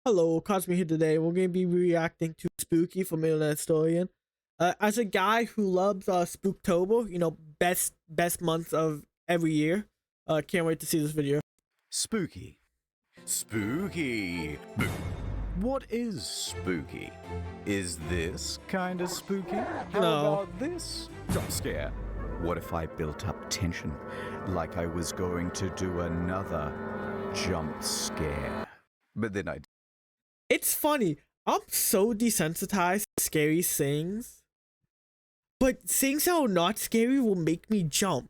Hello, Cosmy here today. We're going to be reacting to Spooky from Histoiren. As a guy who loves Spooktober, best month of every year, can't wait to see this video. Spooky. Spooky. What is spooky? Is this kind of spooky? How No. about this jump scare? What if I built up tension like I was going to do another jump scare? But then I It's funny. I'm so desensitized to scary things, but things that are not scary will make me jump.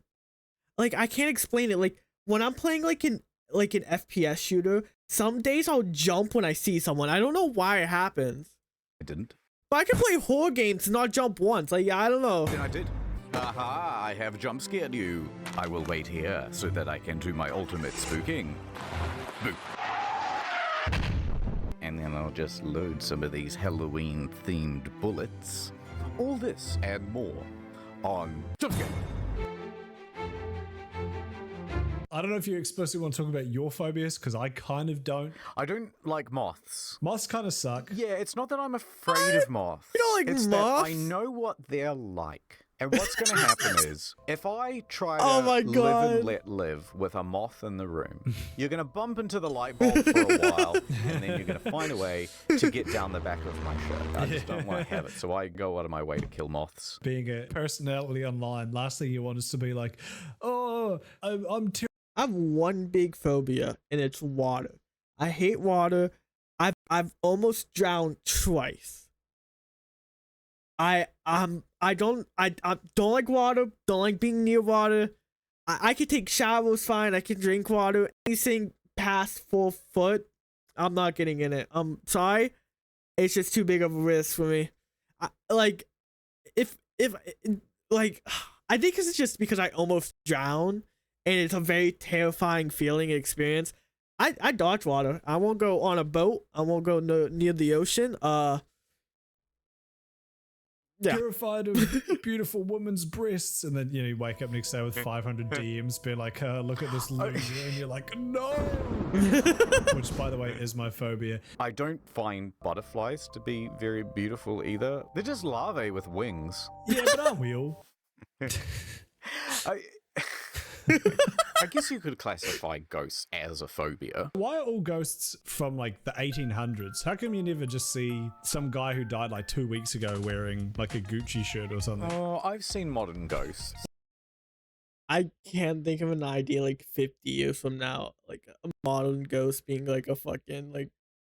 Like, I can't explain it. Like, when I'm playing like an FPS shooter, some days I'll jump when I see someone. I don't know why it happens. didn't. But I can play horror games and not jump once. Like, I don't know. Then I did. Aha, I have jump scared you. I will wait here so that I can do my ultimate spooking. Boop. And then I'll just load some of these Halloween-themed bullets. All this and more on Jump Scare. I don't know if you explicitly want to talk about your phobias, because I kind of don't. I don't like moths. Moths kind of suck. Yeah, it's not that I'm afraid of moths. You don't like it's moths? that I know what they're like. And what's going to happen is, if I try Oh to my live God. and let live with a moth in the room, you're going to bump into the light bulb for a while, and then you're going to find a way to get down the back of my shirt. I just don't want to have it, so I go out of my way to kill moths. Being a personality online, last thing you want is to be like, oh, I'm terrified. I have one big phobia, and it's water. I hate water. I've almost drowned twice. I don't like water. Don't like being near water. I can take showers fine. I can drink water. Anything past 4 foot, I'm not getting in it. I'm sorry. It's just too big of a risk for me. I think it's just because I almost drowned, and it's a very terrifying feeling and experience. I dodge water. I won't go on a boat. I won't go near the ocean. Yeah. Terrified of beautiful woman's breasts, and then you wake up next day with 500 DMs being like, look at this loser, and you're like, no. Which, by the way, is my phobia. I don't find butterflies to be very beautiful either. They're just larvae with wings. Yeah, but aren't we all? I guess you could classify ghosts as a phobia. Why are all ghosts from like the 1800s? How come you never just see some guy who died like 2 weeks ago wearing like a Gucci shirt or something? Oh, I've seen modern ghosts. I can't think of an idea like 50 years from now, like a modern ghost being like a fucking like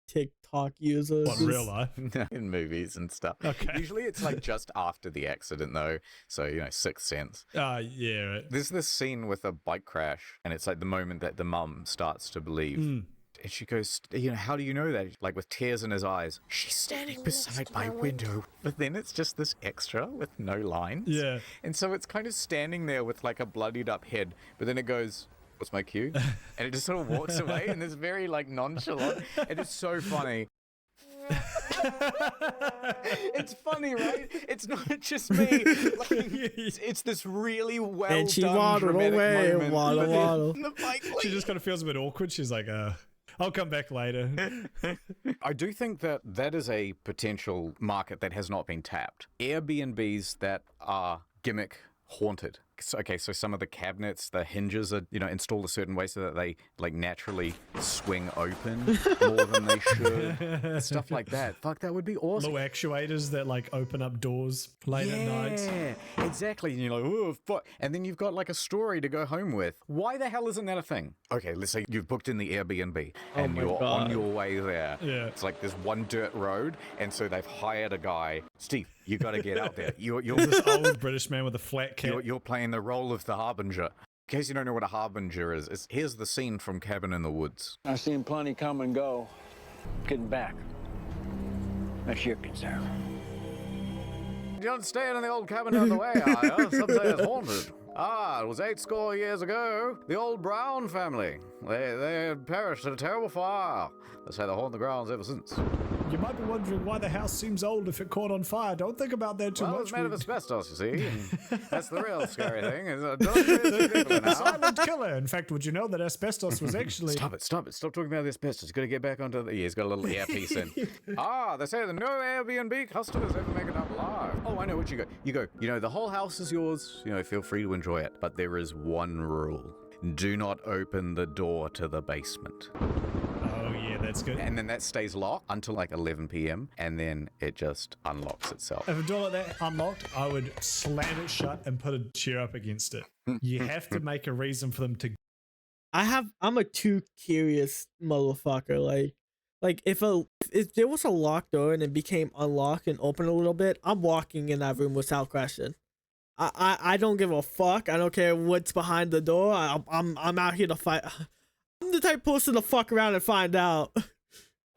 TikTok user. What, in real life? In movies and stuff. Okay. Usually it's like just after the accident though. So, Sixth Sense. Yeah, right. There's this scene with a bike crash, and it's like the moment that the mum starts to believe. And she goes, how do you know that? Like with tears in his eyes. She's standing beside my window. But then it's just this extra with no lines. Yeah. And so it's kind of standing there with like a bloodied up head. But then it goes, what's my cue? And it just sort of walks away, and it's very like nonchalant. And it's so funny. It's funny, right? It's not just me. Like, it's this really well And she done waddled dramatic away, moment. waddle, But then waddle. the bike She just kind of feels a bit awkward. She's like, I'll come back later. I do think that is a potential market that has not been tapped. Airbnbs that are gimmick haunted. So some of the cabinets, the hinges are, installed a certain way so that they like naturally swing open more than they should. Stuff like that. Fuck, that would be awesome. Little actuators that like open up doors late at night. Yeah, exactly. And you're like, oh, fuck. And then you've got like a story to go home with. Why the hell isn't that a thing? Okay, let's say you've booked in the Airbnb and my you're God. on your way there. Yeah. It's like this one dirt road, and so they've hired a guy. Steve, you got to get out there. You're This old British man with a flat cap. you're playing the role of the harbinger. In case you don't know what a harbinger is, here's the scene from Cabin in the Woods. I've seen plenty come and go. Getting back. That's your concern. You're not staying in the old cabin down the way, are you? Some say it's haunted. Ah, it was 80 years ago. The old Brown family. They had perished in a terrible fire. They say they haunt the grounds ever since. You might be wondering why the house seems old if it caught on fire. Don't think about that too Well, much. it's made of asbestos, you see. And that's the real scary thing. Is don't shoot people now. Silent killer. In fact, would you know that asbestos was actually... Stop it. Stop talking about the asbestos. You've got to get back onto the... Yeah, he's got a little earpiece in. They say that no Airbnb customers ever make it out alive. Oh, I know what you go. You know, the whole house is yours. You know, feel free to enjoy it. But there is one rule. Do not open the door to the basement. Oh, yeah, that's good. And then that stays locked until like 11 p.m. and then it just unlocks itself. If a door like that unlocked, I would slam it shut and put a chair up against it. You have to make a reason for them to... I'm a too curious motherfucker. Like if there was a locked door and it became unlocked and open a little bit, I'm walking in that room without question. I don't give a fuck. I don't care what's behind the door. I'm out here to fight. I'm the type of person to fuck around and find out.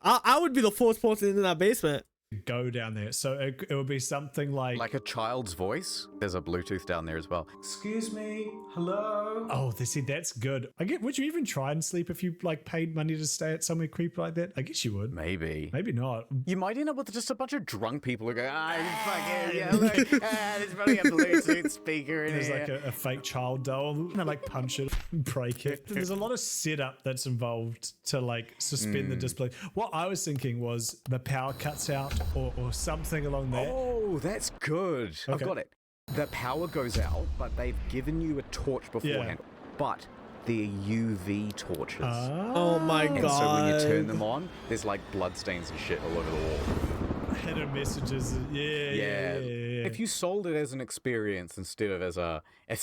I would be the fourth person in that basement. Go down there. So it would be something like a child's voice. There's a Bluetooth down there as well. Excuse me, hello? Oh, that's good. Would you even try and sleep if you like paid money to stay at somewhere creepy like that? I guess you would. Maybe not. You might end up with just a bunch of drunk people who go, fucking, yeah, look, there's probably a Bluetooth speaker in There's here. like a fake child doll, and they like punch it and break it. There's a lot of setup that's involved to like suspend the disbelief. What I was thinking was the power cuts out or something along that. Oh, that's good. I've Okay. got it. The power goes out, but they've given you a torch beforehand. But they're UV torches. Oh my and god. so when you turn them on, there's like bloodstains and shit all over the wall. Hidden messages. Yeah. If you sold it as an experience instead of as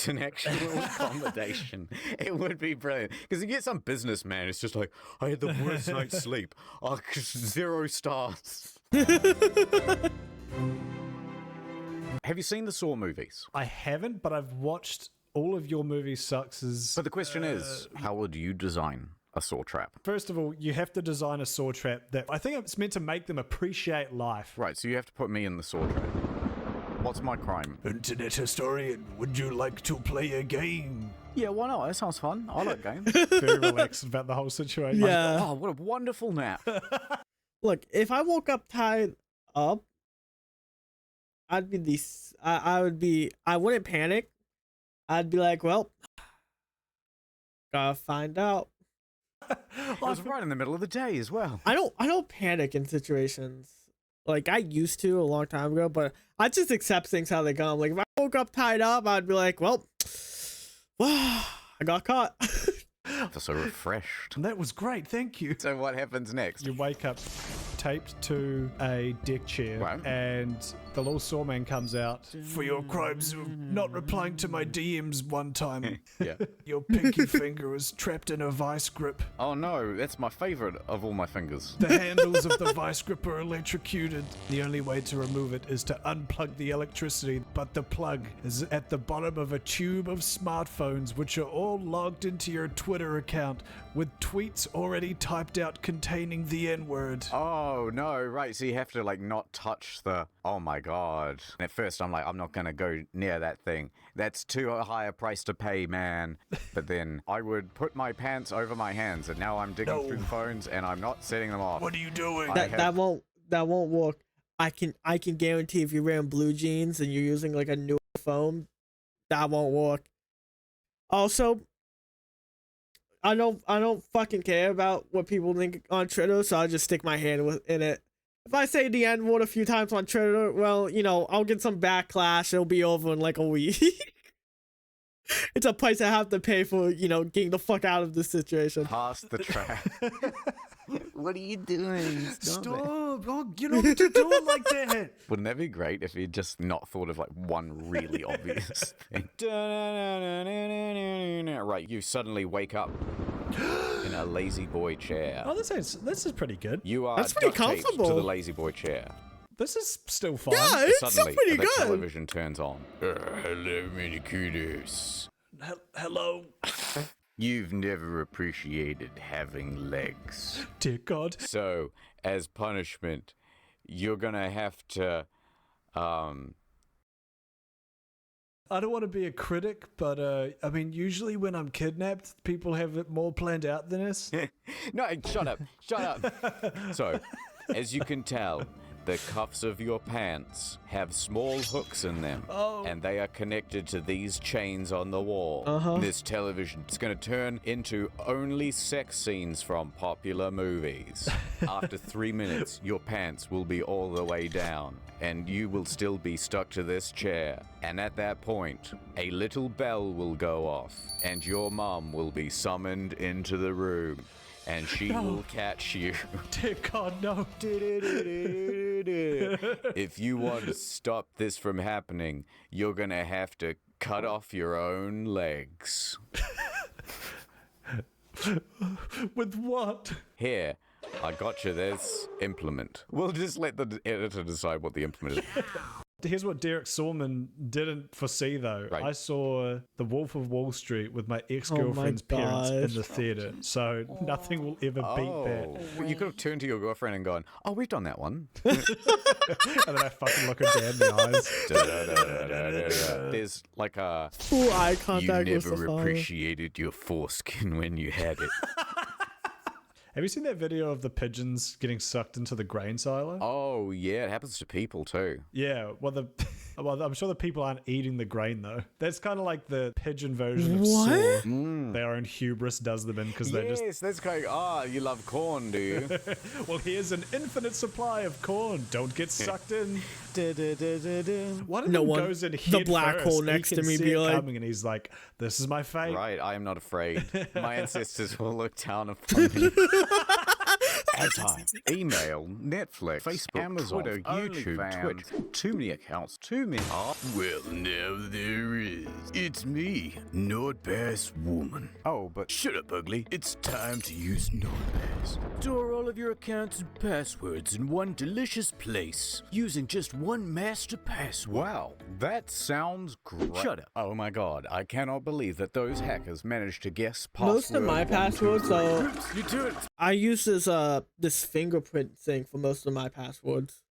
an actual accommodation, it would be brilliant. Because you get some businessman who's just like, I had the worst night's sleep. 0 stars. Have you seen the Saw movies? I haven't, but I've watched all of your movie sucks. But the question is, how would you design a saw trap? First of all, you have to design a saw trap that I think it's meant to make them appreciate life. Right, so you have to put me in the saw trap. What's my crime? Internet historian, would you like to play a game? Yeah, why not? That sounds fun. I like games. Very relaxed about the whole situation. Yeah. Oh, what a wonderful nap. Look, if I woke up tied up, I'd be I wouldn't panic. I'd be like, well, gotta find out. It was right in the middle of the day as well. I don't panic in situations. Like I used to a long time ago, but I just accept things how they come. Like if I woke up tied up, I'd be like, well, I got caught. I feel so refreshed. That was great, thank you. So what happens next? You wake up taped to a deck chair, Right. and the little sawman comes out. For your crimes of not replying to my DMs one time, Yeah. your pinky finger was trapped in a vice grip. Oh no, that's my favorite of all my fingers. The handles of the vice grip are electrocuted. The only way to remove it is to unplug the electricity, but the plug is at the bottom of a tube of smartphones, which are all logged into your Twitter account with tweets already typed out containing the N-word. Oh no, right, so you have to like not touch the, oh my god. And at first I'm like, I'm not gonna go near that thing. That's too high a price to pay, man. But then I would put my pants over my hands, and now I'm digging through the phones and I'm not setting them off. What are you doing? That won't work. I can guarantee if you're wearing blue jeans and you're using like a new phone, that won't work. Also, I don't fucking care about what people think on Twitter, so I'll just stick my hand in it. If I say the N-word a few times on Twitter, well, you know, I'll get some backlash. It'll be over in like a week. It's a price I have to pay for, you know, getting the fuck out of this situation. Pass the trap. What are you doing? Stop! Oh, you don't need to do it like that. Wouldn't that be great if you just not thought of like one really obvious thing? Right, you suddenly wake up in a lazy boy chair. Oh, this is pretty good. You are That's pretty duct taped to comfortable. the lazy boy chair. This is still fine. Yeah, it's still Suddenly, pretty the good. television turns on. Hello, mini cuties. Hello? You've never appreciated having legs. Dear God. So, as punishment, you're gonna have to, I don't want to be a critic, but I mean, usually when I'm kidnapped, people have it more planned out than us. No, shut up. So, As you can tell, the cuffs of your pants have small hooks in them, and they are connected to these chains on the wall. This television is going to turn into only sex scenes from popular movies. After 3 minutes, your pants will be all the way down, and you will still be stuck to this chair. And at that point, a little bell will go off, and your mom will be summoned into the room. And she will catch you. Dear God, no. If you want to stop this from happening, you're gonna have to cut off your own legs. With what? Here, I got you this implement. We'll just let the editor decide what the implement is. Here's what Derek Sorman didn't foresee, though. Right. I saw The Wolf of Wall Street with my ex-girlfriend's parents in the theater, so nothing will ever beat that. You could have turned to your girlfriend and gone, "Oh, we've done that one." And then I fucking look her dead in the eyes. There's like a... Full eye You contact with the never father. appreciated your foreskin when you had it. Have you seen that video of the pigeons getting sucked into the grain silo? Oh, yeah, it happens to people too. Yeah, well, I'm sure the people aren't eating the grain, though. That's kind of like the pigeon version of What? Saw. Their own hubris does them in because they're just... Yes, that's going, you love corn, do you? Well, here's an infinite supply of corn. Don't get sucked in. One of No them one- goes in the head black first. hole He next can to me see be it like- coming, and he's like, "This is my fate." Right, I am not afraid. My ancestors will look down upon me. Ad time. Email, Netflix, Facebook, Amazon, Twitter, YouTube, Twitch. Too many accounts, too many. Well, now there is. It's me, NordPass Woman. Oh, but Shut up, ugly. It's time to use NordPass. Store all of your accounts and passwords in one delicious place using just one master password. wow, that sounds great. Shut up. Oh my god, I cannot believe that those hackers managed to guess Most of my passwords are... Oops, you do it. I use this fingerprint thing for most of my passwords.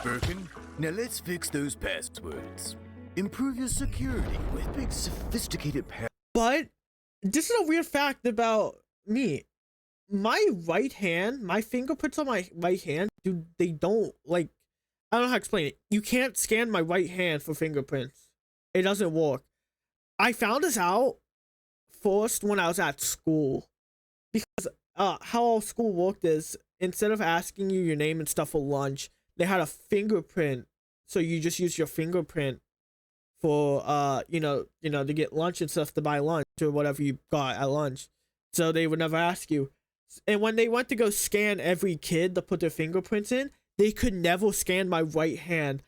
Birkin, now let's fix those passwords. Improve your security with big sophisticated But this is a weird fact about me. My right hand, my fingerprints on my right hand, dude, they don't, like, I don't know how to explain it. You can't scan my right hand for fingerprints. It doesn't work. I found this out first when I was at school. Because how school worked is, instead of asking you your name and stuff for lunch, they had a fingerprint. So you just use your fingerprint for to get lunch and stuff, to buy lunch or whatever you got at lunch. So they would never ask you. And when they went to go scan every kid to put their fingerprints in, they could never scan my right hand.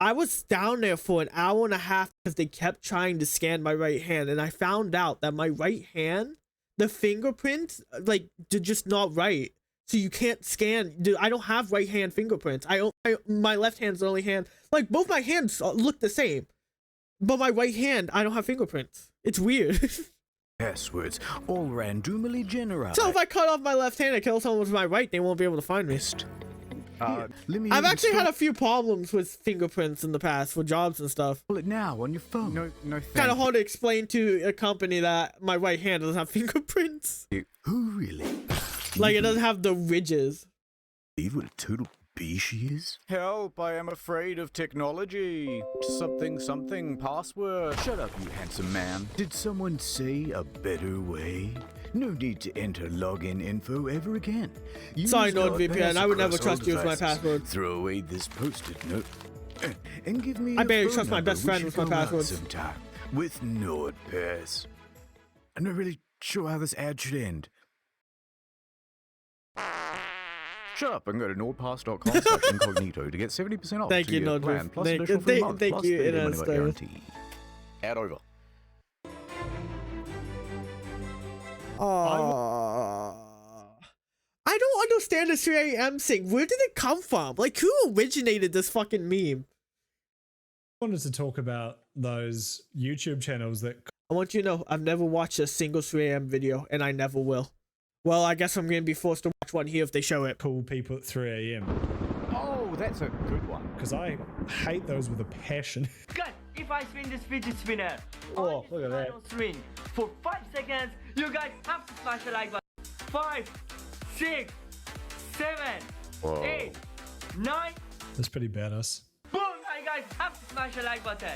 I was down there for an hour and a half because they kept trying to scan my right hand, and I found out that my right hand, the fingerprints, like, they're just not right. So you can't scan. Dude, I don't have right hand fingerprints. My left hand's the only hand. Like, both my hands look the same, but my right hand, I don't have fingerprints. It's weird. passwords, all randomly generated. So if I cut off my left hand and kill someone with my right, they won't be able to find me. Let me I've actually install had a few problems with fingerprints in the past for jobs and stuff. it now on your phone. No, Kind thank of hard to explain to a company that my right hand doesn't have fingerprints. Who really? Like, it doesn't have the ridges. Believe what a total bee she is? Help, I am afraid of technology. Something password. Shut up, you handsome man. Did someone say a better way? No need to enter login info ever again. Use Sorry, NordPass NordVPN, I would never across all trust you with my devices. password. Throw away this post-it note and give me I your barely phone trust my number. best We friend should with my go out passwords. sometime with NordPass. I'm not really sure how this ad should end. Shut up and go to nordpass.com/incognito to get 70% off. Thank you, two-year NordVPN. plan, plus Thank- additional free thank- month, thank plus you, 30 Internet money-back Star. guarantee. Ad over. I don't understand this 3 a.m. thing. Where did it come from? Like, who originated this fucking meme? I wanted to talk about those YouTube channels that I want you to know, I've never watched a single 3 a.m. video, and I never will. Well, I guess I'm going to be forced to watch one here if they show it. call people at 3 a.m. Oh, that's a good one. because I hate those with a passion. Guys, if I spin this fidget spinner, Oh, look at that. Spin for 5 seconds, you guys have to smash the like button. 5, 6, 7, Whoa. 8, 9. That's pretty badass. Boom! I guys have to smash the like button.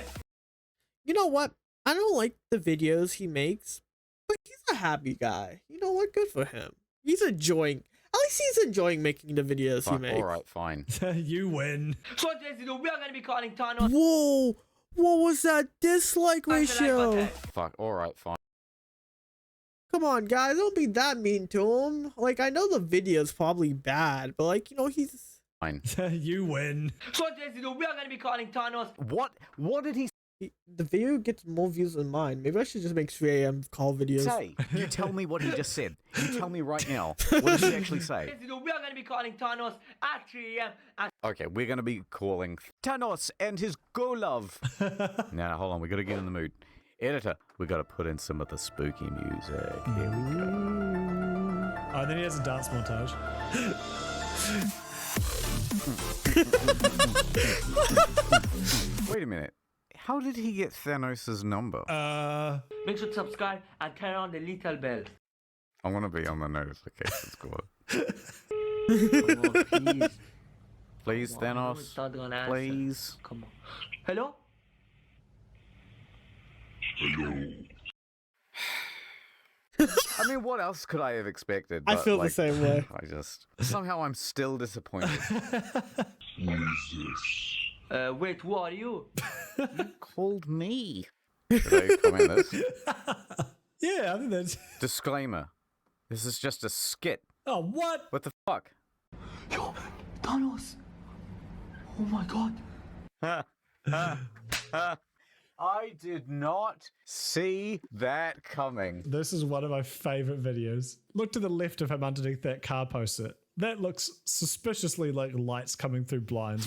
You know what? I don't like the videos he makes, but he's a happy guy. You know what? Good for him. He's enjoying. At least he's enjoying making the videos he Fuck, makes. all right, fine. You win. So today's video, we are gonna be calling Thanos. Whoa! What was that dislike Smash the like ratio? button. Fuck, all right, fine. Come on, guys, don't be that mean to him. Like, I know the video's probably bad, but like, you know, he's. Fine. You win. So today's video, we are gonna be calling Thanos. What did he The video gets more views than mine. Maybe I should just make 3 a.m. call videos. say? You tell me what he just said. You tell me right now. What did he actually say? Today's video, we are gonna be calling Thanos at 3 a.m. and Okay, we're gonna be calling Thanos and his go love. Now, hold on, we gotta get in the mood. Editor, we gotta put in some of the spooky music. Here we go. Oh, then he has a dance montage. Wait a minute. How did he get Thanos' number? make sure to subscribe and turn on the little bell. I want to be on the notification squad. Come on, please. Please, Come on, I know Thanos. it's not gonna answer. Please. Come on. Hello? I mean, what else could I have expected? I but, feel the like, same way. I just somehow I'm still disappointed. Wait, who are you? Called me. Should I comment this? Yeah, I think that's. Disclaimer. This is just a skit. Oh, what? What the fuck? Yo, Thanos. Oh my god. I did not see that coming. This is one of my favorite videos. Look to the left of him underneath that car poster. That looks suspiciously like lights coming through blinds.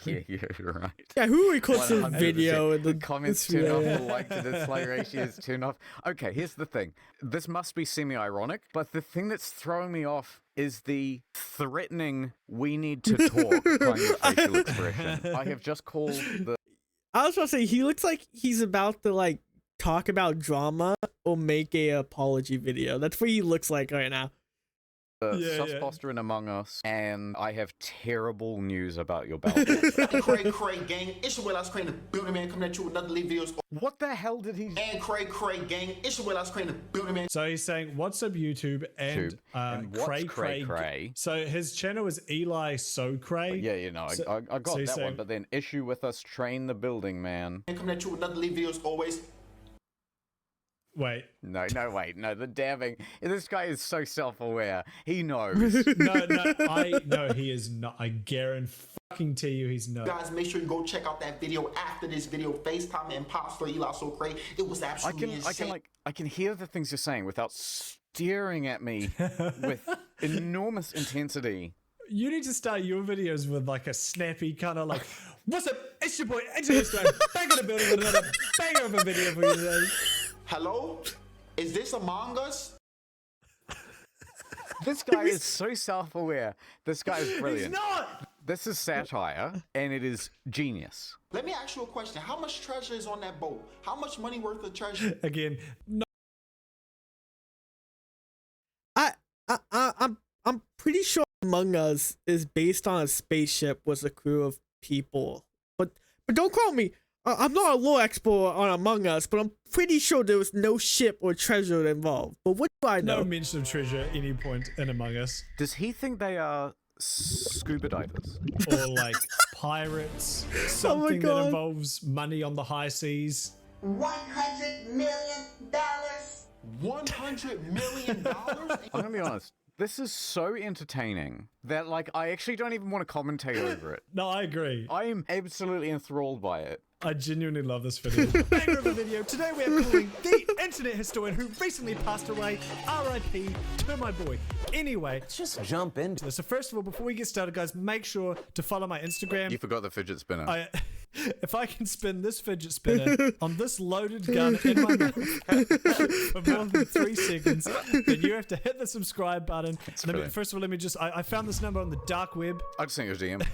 Yeah, you're right. Yeah, who records this 100%. video? And The the comments this turn off, video? the like to dislike ratio is turned off. Okay, here's the thing. This must be semi-ironic, but the thing that's throwing me off is the threatening "we need to talk" kind of facial expression. I have just called the I was about to say, he looks like he's about to like talk about drama or make a apology video. That's what he looks like right now. Yeah. sus in Among Us, and I have terrible news about your belt. Cray Cray gang, it's your Will I was creating the building man coming at you with another lead videos. What the hell did he? And Cray Cray gang, it's your Will I was creating the building man. So he's saying, "What's up, YouTube?" And, And what's Cray? So his channel is Eli So Cray. Yeah, you know, So- I got so he's that one, saying- but then issue with us, train the building man. And coming at you with another lead videos always. Wait, No, wait, no, the dabbing. This guy is so self-aware. He knows. no, he is not. I guarantee you, he's not. Guys, make sure you go check out that video after this video. FaceTime Imposter Eli So Cray. It was absolutely insane. I can hear the things you're saying without staring at me with enormous intensity. You need to start your videos with like a snappy kind of like, "What's up? It's your boy, Histoiren, back in the building with another banger of a video for you today." Hello? Is this Among Us? This guy is so self-aware. This guy is He's brilliant. not. This is satire, and it is genius. Let me ask you a question. How much treasure is on that boat? How much money worth of treasure? Again, no. I'm pretty sure Among Us is based on a spaceship with a crew of people. But don't quote me. I'm not a lore expert on Among Us, but I'm pretty sure there was no ship or treasure involved. But what do I know? No mention of treasure at any point in Among Us. Does he think they are scuba divers? Or like pirates, something that God. involves money on the high seas. $100 million. $100 million? I'm gonna be honest. This is so entertaining that, like, I actually don't even want to commentate over it. No, I agree. I am absolutely enthralled by it. I genuinely love this video. Banger of a video. Today we are calling the internet historian who recently passed away. R.I.P. to my boy. Anyway, let's just jump into this. So first of all, before we get started, guys, make sure to follow my Instagram. You forgot the fidget spinner. If I can spin this fidget spinner on this loaded gun in my mouth for more than 3 seconds, then you have to hit the subscribe button. First of all, I found this number on the dark web. I just think it was DM.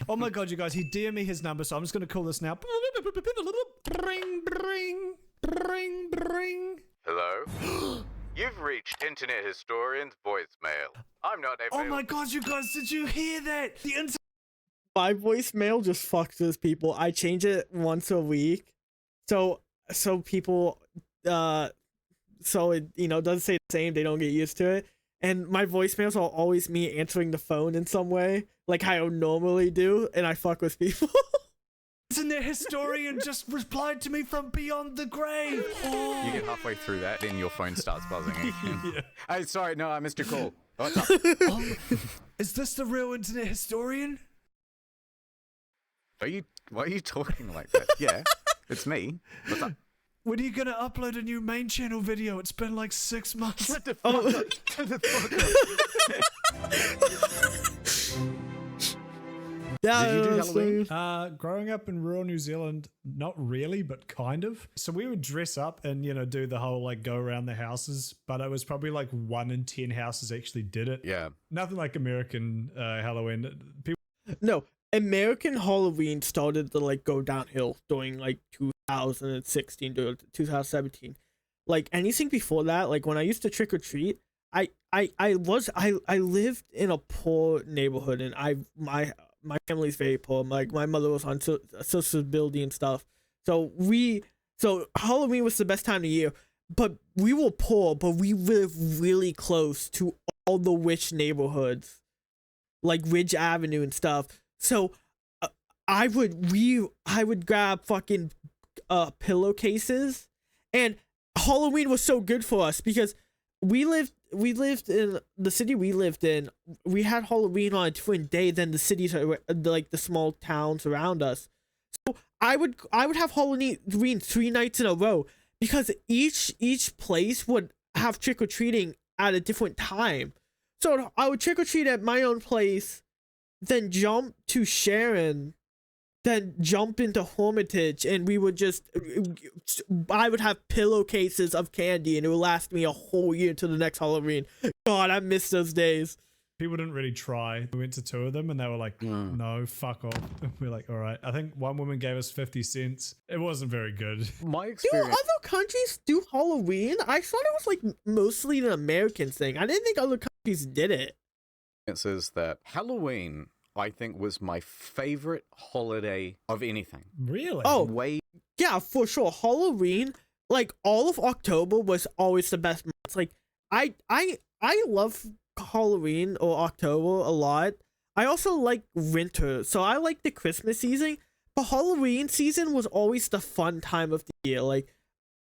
Oh my god, you guys, he DM'd me his number, so I'm just going to call this now. Bring, bring, bring, bring. Hello? You've reached Internet Historian's voicemail. I'm not Oh available. my god, you guys, did you hear that? The internet. My voicemail just fucks with people. I change it once a week, so people so it doesn't say the same. They don't get used to it. And my voicemails are always me answering the phone in some way, like I would normally do, and I fuck with people. Internet historian just replied to me from beyond the grave. You get halfway through that, then your phone starts buzzing again. Yeah. Hey, sorry, no, I missed your call. What's up? Oh, is this the real internet historian? Why are you talking like that? Yeah, it's me. What's up? When are you gonna upload a new main channel video? It's been like 6 months. Shut the fuck up. Shut the fuck up. Yeah, Did you do Halloween? Growing up in rural New Zealand, not really, but kind of. So we would dress up and, do the whole like go around the houses, but it was probably like 1 in 10 houses actually did it. Yeah. Nothing like American Halloween. People No, American Halloween started to like go downhill during like 2016 to 2017. Like anything before that, like when I used to trick or treat, I lived in a poor neighborhood, and my family's very poor. Like my mother was on social disability and stuff. So Halloween was the best time of year. But we were poor, but we lived really close to all the rich neighborhoods, like Ridge Avenue and stuff. So I would grab fucking pillowcases, and Halloween was so good for us because we lived in the city we lived in. We had Halloween on a different day than the cities, like the small towns around us. So I would have Halloween 3 nights in a row because each place would have trick or treating at a different time. So I would trick or treat at my own place, then jump to Sharon, then jump into Hermitage, and we would I would have pillowcases of candy, and it would last me a whole year to the next Halloween. God, I miss those days. People didn't really try. We went to 2 of them and they were like, no, fuck off. We're like, all right. I think one woman gave us 50 cents. It wasn't very good. My Do experience. other countries do Halloween? I thought it was like mostly an American thing. I didn't think other countries did it. Is that Halloween, I think, was my favorite holiday of anything. Really? Oh, Way. yeah, for sure. Halloween, like all of October was always the best month. Like I love Halloween or October a lot. I also like winter, so I like the Christmas season, but Halloween season was always the fun time of the year. Like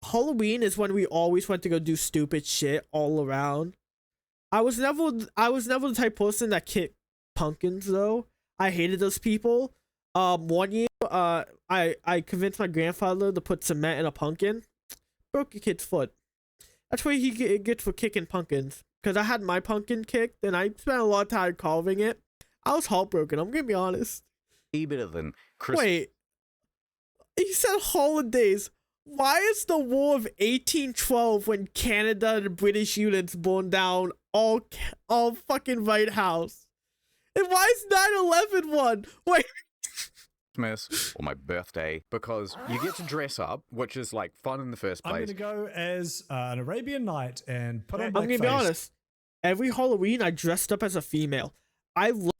Halloween is when we always went to go do stupid shit all around. I was never the type of person that kicked pumpkins though. I hated those people. One year, I convinced my grandfather to put cement in a pumpkin. Broke a kid's foot. That's what he gets for kicking pumpkins. Because I had my pumpkin kicked, and I spent a lot of time carving it. I was heartbroken, I'm gonna be honest. Better than Christmas. Wait. He said holidays. Why is the War of 1812 when Canada and British units burned down all fucking White House? And why is 9/11 one? Wait. Christmas or my birthday, because you get to dress up, which is like fun in the first I'm place. going to go as an Arabian Night and put on I'm blackface. gonna be honest. Every Halloween, I dressed up as a female. I look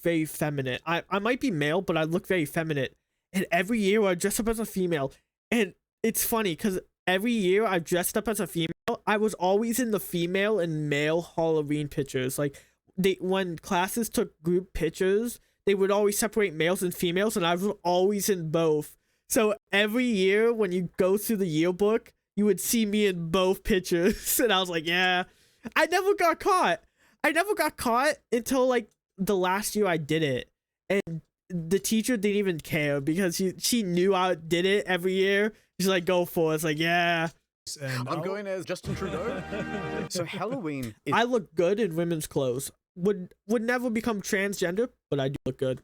very feminine. I might be male, but I look very feminine. And every year, I dress up as a female. And it's funny because every year I dressed up as a female, I was always in the female and male Halloween pictures. Like when classes took group pictures, they would always separate males and females, and I was always in both. So every year when you go through the yearbook, you would see me in both pictures. And I was like, yeah. I never got caught. I never got caught until like the last year I did it. And the teacher didn't even care because she knew I did it every year. She's like, go for it. It's like, yeah. And I'm going as Justin Trudeau. So Halloween is I look good in women's clothes. Would never become transgender, but I do look good.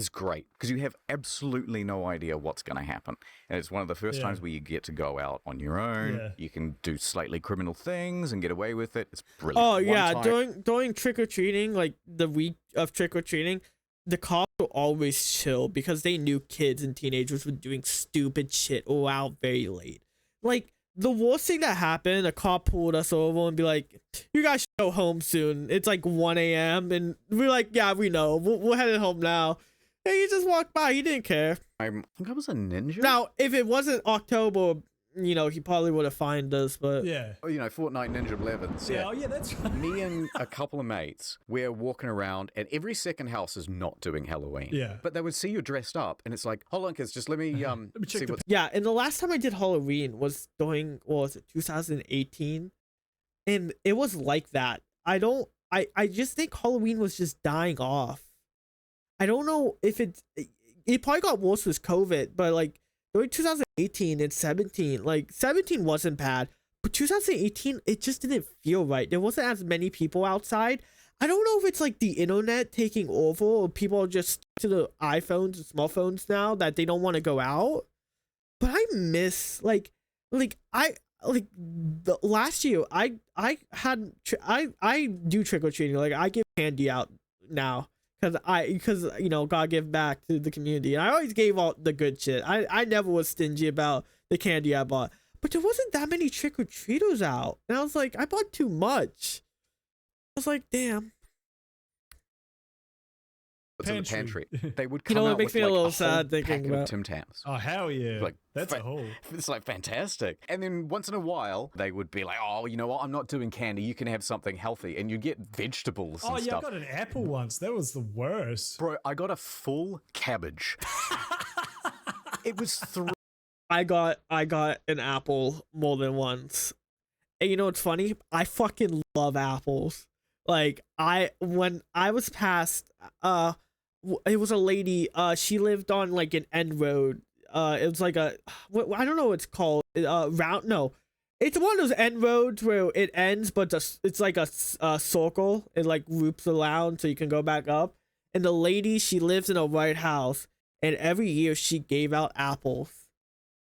great because you have absolutely no idea what's going to happen. And it's one of the first times where you get to go out on your own. Yeah. You can do slightly criminal things and get away with it. It's brilliant. Oh, One yeah. time- During trick-or-treating, like the week of trick-or-treating, the cops were always chill because they knew kids and teenagers were doing stupid shit or out very late. Like, the worst thing that happened, a cop pulled us over and be like, "You guys should go home soon. It's like 1 a.m." And we're like, "Yeah, we know. We're headed home now." And he just walked by. He didn't care. I think I was a ninja. Now, if it wasn't October, you know, he probably would have fined us. But Yeah. Oh, you know, Fortnite Ninja 11s. Yeah. Oh, yeah, that's right. Me and a couple of mates, we're walking around, and every second house is not doing Halloween. Yeah. But they would see you dressed up, and it's like, hold on, kids, just let me check see the- what. yeah, and the last time I did Halloween was during, what was it, 2018, and it was like that. I just think Halloween was just dying off. I don't know if it probably got worse with COVID, but like during 2018 and 17, like 17 wasn't bad, but 2018 it just didn't feel right. There wasn't as many people outside. I don't know if it's like the internet taking over or people are just stuck to the iPhones and small phones now that they don't want to go out. But I miss the last year I do trick or treating. Like I give candy out now because you know, gotta give back to the community. And I always gave out the good shit. I never was stingy about the candy I bought. But there wasn't that many trick or treaters out, and I was like, I bought too much. I was like, damn. What's in the pantry? They would You come know, it out makes with me a like little whole sad thinking packet about- of Tim Tams. Oh, hell yeah. Like, That's a whole. It's like fantastic. And then once in a while, they would be like, oh, you know what? I'm not doing candy. You can have something healthy. And you get vegetables Oh, and yeah, I stuff. got an apple once. That was the worst. Bro, I got a full cabbage. It was I got an apple more than once. And you know what's funny? I fucking love apples. Like when I was past it was a lady, she lived on like an end road. It was like I don't know what it's called. Route, no. It's one of those end roads where it ends, but it's like a circle. It like loops around so you can go back up. And the lady, she lives in a white house, and every year she gave out apples.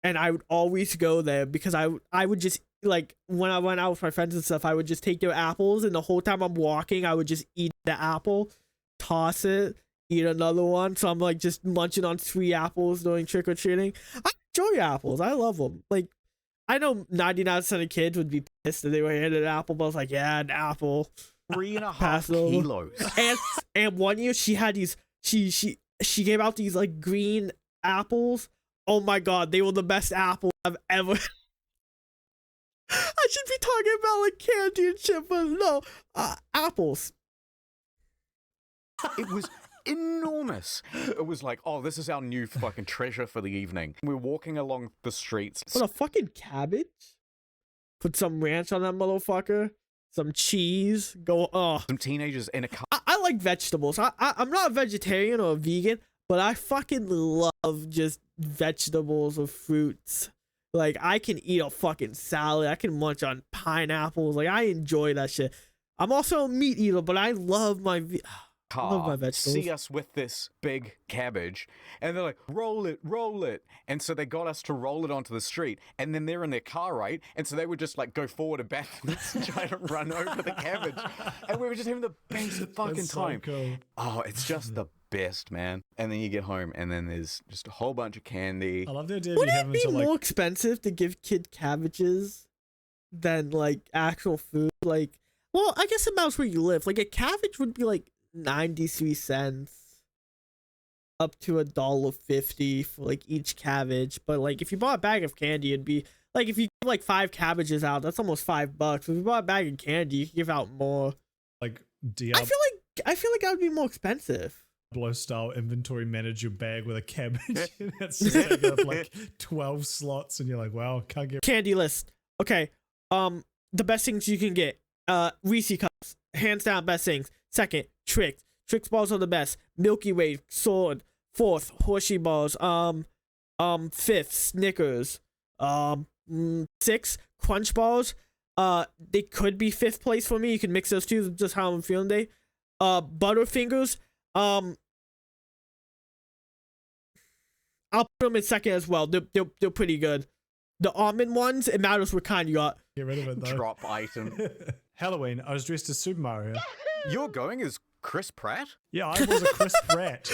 And I would always go there because I would just, like, when I went out with my friends and stuff, I would just take their apples, and the whole time I'm walking, I would just eat the apple, toss it, eat another one. So I'm like just munching on 3 apples doing trick-or-treating. I enjoy apples. I love them. Like, I know 99% of kids would be pissed if they were handed an apple, but I was like, yeah, an apple. 3.5 kilos. And one year she had these, she gave out these like green apples. Oh my god, they were the best apples I've ever. I should be talking about like candy and shit, but no, apples. It was enormous. It was like, oh, this is our new fucking treasure for the evening. We're walking along the streets. What, a fucking cabbage? Put some ranch on that motherfucker. Some cheese. Go. Some teenagers in a car. I like vegetables. I'm not a vegetarian or a vegan, but I fucking love just vegetables or fruits. Like, I can eat a fucking salad. I can munch on pineapples. Like, I enjoy that shit. I'm also a meat eater, but I love my vegetables. See us with this big cabbage, and they're like, roll it. And so they got us to roll it onto the street, and then they're in their car, right? And so they would just like go forward and back and try to run over the cabbage. And we were just having the best fucking time. So cool. Oh, it's just the best, man. And then you get home, and then there's just a whole bunch of candy. I love the idea of Would you it having be to like. more expensive to give kid cabbages than like actual food? Like, well, I guess it matters where you live. Like, a cabbage would be like 93 cents up to $1.50 for like each cabbage. But like, if you bought a bag of candy, it'd be like, if you give like 5 cabbages out, that's almost $5. If you bought a bag of candy, you could give out more. Like I feel like that would be more expensive. Diablo style inventory manage your bag with a cabbage. That's just taking up like 12 slots, and you're like, wow, can't get Candy list. Okay. The best things you can get. Reese cups, hands down best things. Second, Trix. Trix balls are the best. Milky Way, Sword. Fourth, Hershey balls. Fifth, Snickers. 6, Crunch balls. They could be 5th place for me. You can mix those two, just how I'm feeling today. Butterfingers. I'll put them in second as well. They're pretty good. The almond ones, it matters what kind you got. rid of it though. Drop item. Halloween, I was dressed as Super Mario. You're going as Chris Pratt? Yeah, I was a Chris Pratt.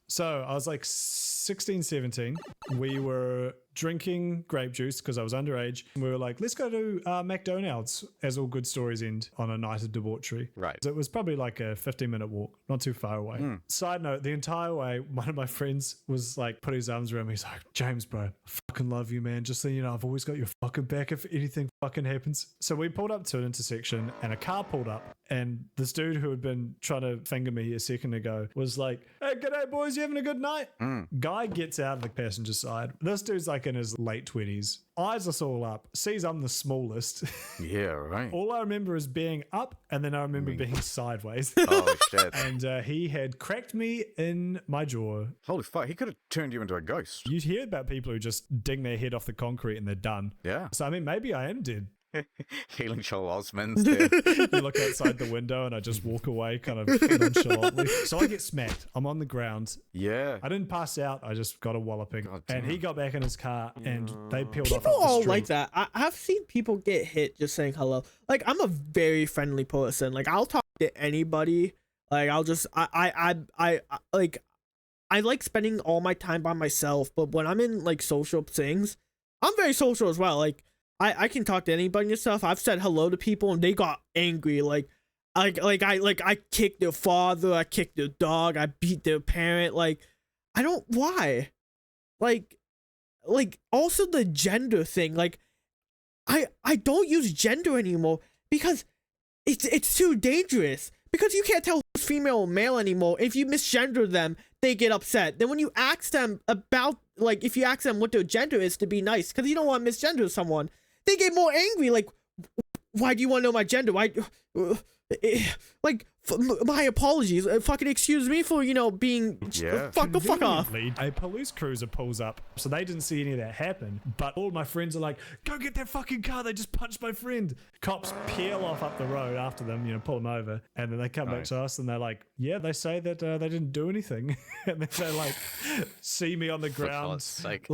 So I was like 16, 17. We were drinking grape juice because I was underage. We were like, let's go to McDonald's, as all good stories end on a night of debauchery. Right. So it was probably like a 15-minute walk, not too far away. Side note, the entire way, one of my friends was like, put his arms around me. He's like, James, bro, I fucking love you, man. Just so you know, I've always got your fucking back if anything fucking happens. So we pulled up to an intersection and a car pulled up, and this dude who had been trying to finger me a second ago was like, hey, g'day boys, you having a good night? Guy gets out of the passenger side. This dude's like in his late 20s. Eyes us all up, sees I'm the smallest. Yeah, right. All I remember is being up, and then I remember being sideways. Oh, shit. And he had cracked me in my jaw. Holy fuck, he could have turned you into a ghost. You'd hear about people who just ding their head off the concrete and they're done. Yeah. So, I mean, maybe I am dead. Healing Joel Osmond's there. You look outside the window and I just walk away kind of nonchalantly. So I get smacked. I'm on the ground. Yeah. I didn't pass out. I just got a walloping. And he got back in his car and they peeled off People up the all street. like that. I've seen people get hit just saying hello. Like, I'm a very friendly person. Like, I'll talk to anybody. Like, I'll just I like spending all my time by myself, but when I'm in like social things, I'm very social as well. Like, I can talk to anybody and stuff. I've said hello to people and they got angry. I kicked their father, I kicked their dog, I beat their parent. Like, I don't, why? Like also the gender thing. Like, I don't use gender anymore because it's too dangerous. Because you can't tell who's female or male anymore. If you misgender them, they get upset. Then when you ask them about, like, if you ask them what their gender is to be nice, because you don't want to misgender someone, they get more angry. Like, why do you want to know my gender? Why? Like, my apologies. Fucking excuse me for, being... Yeah. Fuck off. Conveniently, a police cruiser pulls up, so they didn't see any of that happen. But all my friends are like, go get that fucking car. They just punched my friend. Cops peel off up the road after them, pull them over. And then they come back to us and they're like, yeah, they say that they didn't do anything. And then they like see me on the ground, like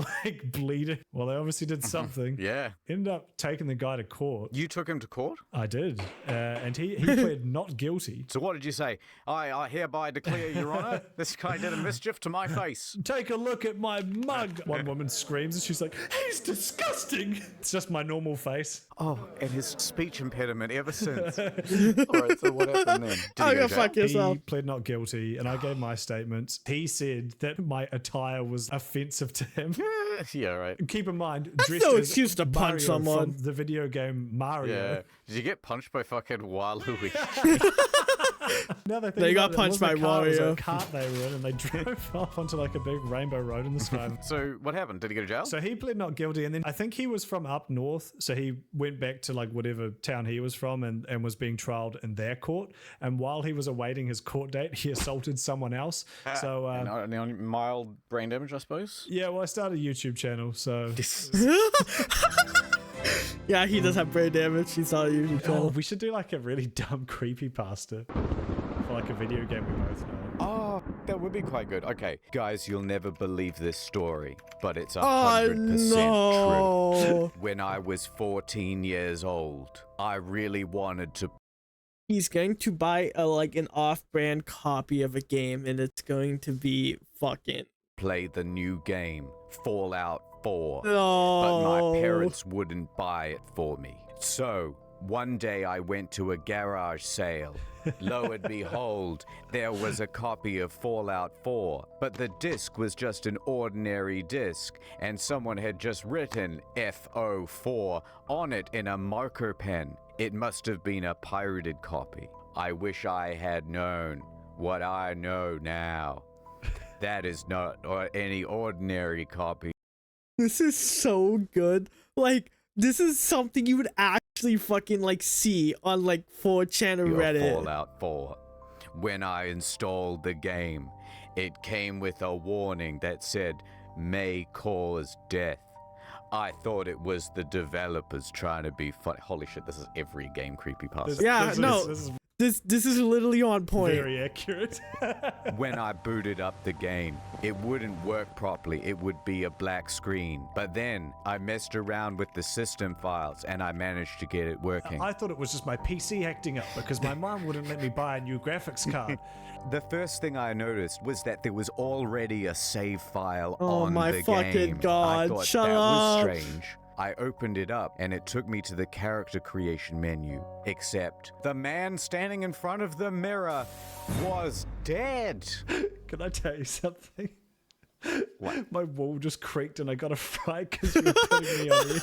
bleeding. Well, they obviously did something. Yeah. Ended up taking the guy to court. You took him to court? I did. And he pled not guilty. So what did you say? I hereby declare, Your Honor, this guy did a mischief to my face. Take a look at my mug. One woman screams and she's like, he's disgusting. It's just my normal face. Oh, and his speech impediment ever since. All right, so what happened then? Did he fuck yourself. He pled not guilty and I gave my statement. He said that my attire was offensive to him. Yeah, right. Keep in mind, That's dressed no as excuse to punch Mario someone. from the video game Mario. Yeah. Did you get punched by fucking Waluigi? Now they think They got about it, it punched wasn't by a car, it was Wario. a cart they were in and they drove off onto like a big rainbow road in the sky. So what happened? Did he go to jail? So he pled not guilty, and then I think he was from up north, so he went back to like whatever town he was from and was being trialed in their court. And while he was awaiting his court date, he assaulted someone else. So mild brain damage, I suppose? yeah, well, I started a YouTube channel, so Yeah, he does have brain damage. He's not a YouTube channel. we should do like a really dumb creepypasta for like a video game we both know. Oh, that would be quite good. Okay, guys, you'll never believe this story, but it's 100% no. true. When I was 14 years old, I really wanted to... He's going to buy an off-brand copy of a game, and it's going to be fucking... play the new game, Fallout 4. No. But my parents wouldn't buy it for me. So, one day I went to a garage sale. Lo and behold, there was a copy of Fallout 4, but the disc was just an ordinary disc, and someone had just written FO4 on it in a marker pen. It must have been a pirated copy. I wish I had known what I know now. That is not any ordinary copy. This is so good. Like, this is something you would actually fucking see on 4chan or Reddit. Fallout 4. When I installed the game, it came with a warning that said, may cause death. I thought it was the developers trying to be funny. Holy shit, this is every game creepypasta. Yeah, no. This is literally on point. Very accurate. When I booted up the game, it wouldn't work properly. It would be a black screen. But then I messed around with the system files and I managed to get it working. I thought it was just my PC acting up because my mom wouldn't let me buy a new graphics card. The first thing I noticed was that there was already a save file Oh on my the fucking game. God, I thought shut that up. was strange. I opened it up and it took me to the character creation menu. Except the man standing in front of the mirror was dead. Can I tell you something? What? My wall just creaked and I got a fright because you were putting me on edge.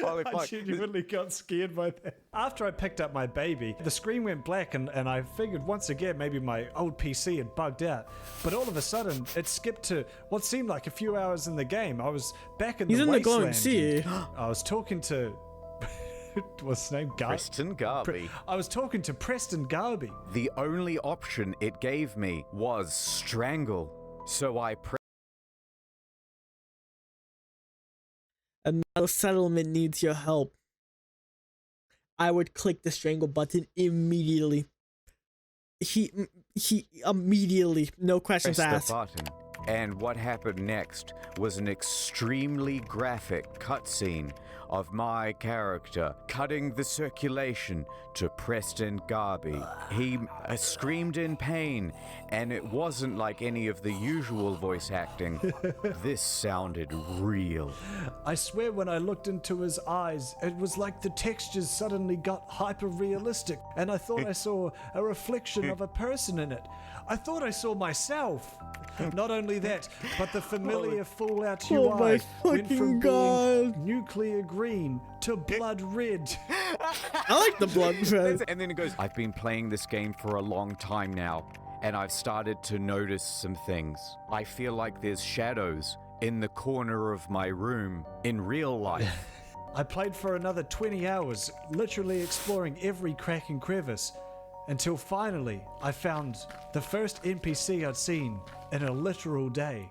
Holy I fuck. genuinely got scared by that. After I picked up my baby, the screen went black and I figured once again maybe my old PC had bugged out. But all of a sudden, it skipped to what seemed like a few hours in the game. I was back in He's the in the wasteland. glowing sea. I was talking to... What's his name? Preston Garby. I was talking to Preston Garby. The only option it gave me was strangle. So I And now settlement needs your help. I would click the strangle button immediately. He immediately, no questions pressed the asked. button. And what happened next was an extremely graphic cutscene of my character cutting the circulation to Preston Garby. He screamed in pain, and it wasn't like any of the usual voice acting. This sounded real. I swear when I looked into his eyes, it was like the textures suddenly got hyper-realistic, and I thought I saw a reflection of a person in it. I thought I saw myself. Not only that, but the familiar Fallout UI Oh my went from fucking God. being nuclear green to blood red. I like the blood red. And then it goes, I've been playing this game for a long time now, and I've started to notice some things. I feel like there's shadows in the corner of my room in real life. I played for another 20 hours, literally exploring every crack and crevice, until finally I found the first NPC I'd seen in a literal day.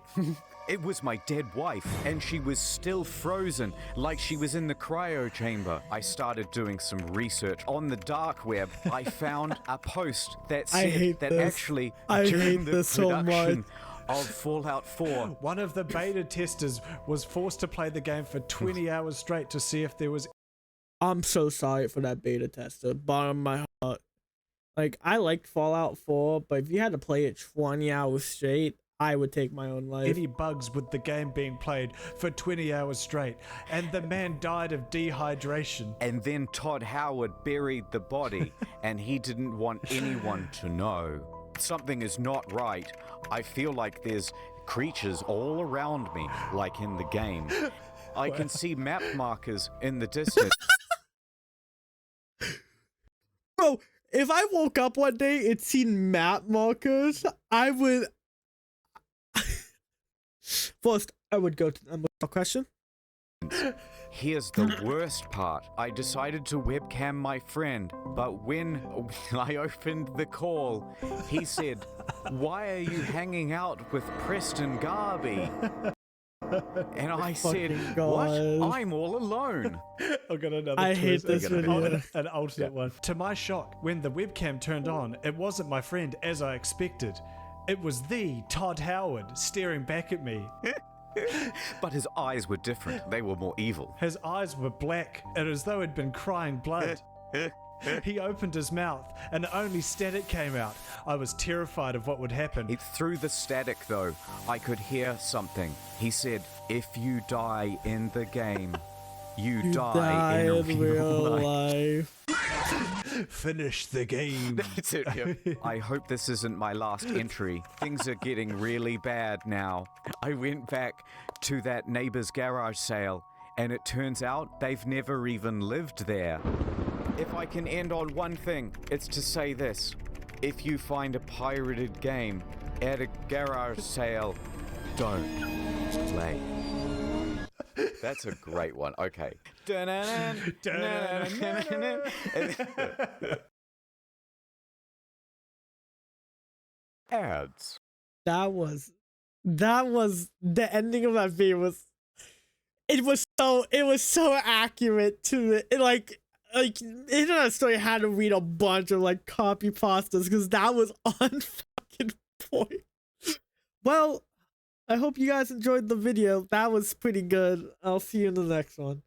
It was my dead wife, and she was still frozen, like she was in the cryo chamber. I started doing some research on the dark web. I found a post that I said hate that this. actually I during hate the this so production much. of Fallout 4, One of the beta testers was forced to play the game for 20 hours straight to see if there was... I'm so sorry for that beta tester. Bottom of my heart. Like, I liked Fallout 4, but if you had to play it 20 hours straight, I would take my own life. any bugs with the game being played for 20 hours straight, and the man died of dehydration. and then Todd Howard buried the body, and he didn't want anyone to know. Something is not right. I feel like there's creatures all around me, like in the game. I can see map markers in the distance. Bro, if I woke up one day and seen map markers, I would... First, I would go to a question. Here's the worst part. I decided to webcam my friend, but when I opened the call, he said, "Why are you hanging out with Preston Garby?" And I said, Fucking "What? God. I'm all alone." I've got another I hate twist. this I've got video. an alternate one. To my shock, when the webcam turned on, it wasn't my friend as I expected. It was the Todd Howard staring back at me. But his eyes were different. They were more evil. His eyes were black and as though he'd been crying blood. He opened his mouth and only static came out. I was terrified of what would happen. Through the static, though, I could hear something. He said, "If you die in the game, you die in real life." Finish the game. That's it, yeah. I hope this isn't my last entry. Things are getting really bad now. I went back to that neighbor's garage sale, and it turns out they've never even lived there. If I can end on one thing, it's to say this. If you find a pirated game at a garage sale, don't play. That's a great one. Okay. Ads. That was the ending of that video was it was so accurate to it. Like like Internet Story had to read a bunch of like copy pastas because that was on fucking point. Well, I hope you guys enjoyed the video. That was pretty good. I'll see you in the next one.